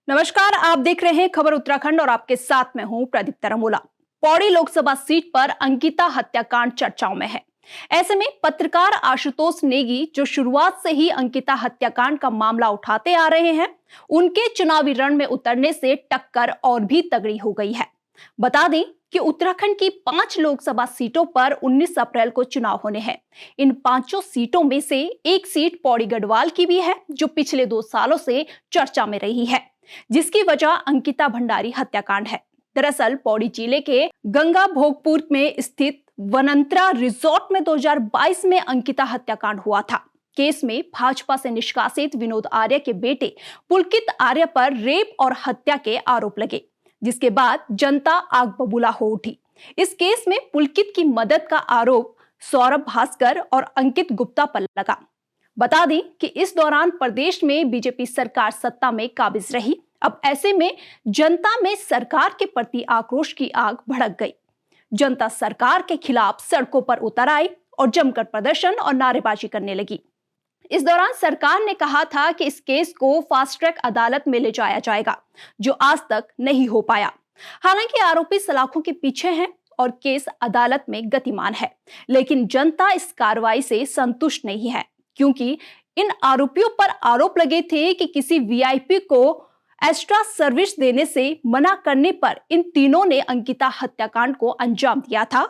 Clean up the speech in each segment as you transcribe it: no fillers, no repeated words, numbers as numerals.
नमस्कार, आप देख रहे हैं खबर उत्तराखंड और आपके साथ में हूं प्रदीप तरमोला। पौड़ी लोकसभा सीट पर अंकिता हत्याकांड चर्चाओं में है। ऐसे में पत्रकार आशुतोष नेगी, जो शुरुआत से ही अंकिता हत्याकांड का मामला उठाते आ रहे हैं, उनके चुनावी रण में उतरने से टक्कर और भी तगड़ी हो गई है। बता दें कि उत्तराखंड की 5 लोकसभा सीटों पर 19 अप्रैल को चुनाव होने हैं। इन 5 सीटों में से एक सीट पौड़ी गढ़वाल की भी है, जो पिछले 2 सालों से चर्चा में रही है, जिसकी वजह अंकिता भंडारी हत्याकांड है। दरअसल पौड़ी जिले के गंगा भोगपुर में स्थित वनंतरा रिजॉर्ट में 2022 में अंकिता हत्याकांड हुआ था। केस में भाजपा से निष्कासित विनोद आर्य के बेटे पुलकित आर्य पर रेप और हत्या के आरोप लगे, जिसके बाद जनता आग बबूला हो उठी। इस केस में पुलकित की मदद का आरोप सौरभ भास्कर और अंकित गुप्ता पर लगा। बता दें कि इस दौरान प्रदेश में बीजेपी सरकार सत्ता में काबिज रही। अब ऐसे में जनता में सरकार के प्रति आक्रोश की आग भड़क गई। जनता सरकार के खिलाफ सड़कों पर उतर आई और जमकर प्रदर्शन और नारेबाजी करने लगी। इस दौरान सरकार ने कहा था कि इस केस को फास्ट ट्रैक अदालत में ले जाया जाएगा, जो आज तक नहीं हो पाया। हालांकि आरोपी सलाखों के पीछे हैं और केस अदालत में गतिमान है, लेकिन जनता इस कार्रवाई से संतुष्ट नहीं है, क्योंकि इन आरोपियों पर आरोप लगे थे कि किसी वीआईपी को एक्स्ट्रा सर्विस देने से मना करने पर इन तीनों ने अंकिता हत्याकांड को अंजाम दिया था।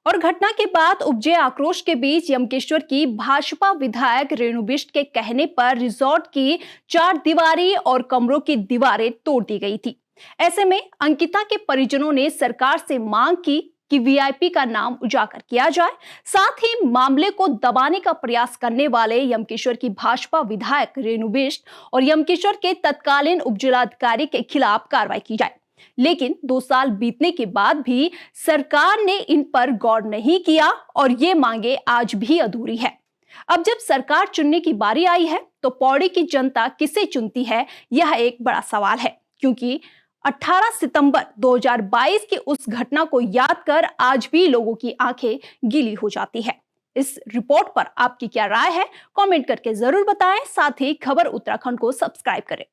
और घटना के बाद उपजे आक्रोश के बीच यमकेश्वर की भाजपा विधायक रेणु बिष्ट के कहने पर रिजॉर्ट की 4 दीवारी और कमरों की दीवारें तोड़ दी गई थी। ऐसे में अंकिता के परिजनों ने सरकार से मांग की कि वीआईपी का नाम उजागर किया जाए। साथ ही मामले को दबाने का प्रयास करने वाले यमकेश्वर की भाजपा विधायक रेणु बिष्ट और यमकेश्वर के तत्कालीन उपजिलाधिकारी के खिलाफ कार्रवाई की जाए। लेकिन 2 साल बीतने के बाद भी सरकार ने इन पर गौर नहीं किया और ये मांगे आज भी अधूरी है। अब जब सरकार चुनने की बारी आई है, तो पौड़ी की जनता किसे चुनती है, यह एक बड़ा सवाल है, क्योंकि 18 सितंबर 2022 की उस घटना को याद कर आज भी लोगों की आंखें गीली हो जाती है। इस रिपोर्ट पर आपकी क्या राय है, कमेंट करके जरूर बताएं। साथ ही खबर उत्तराखंड को सब्सक्राइब करें।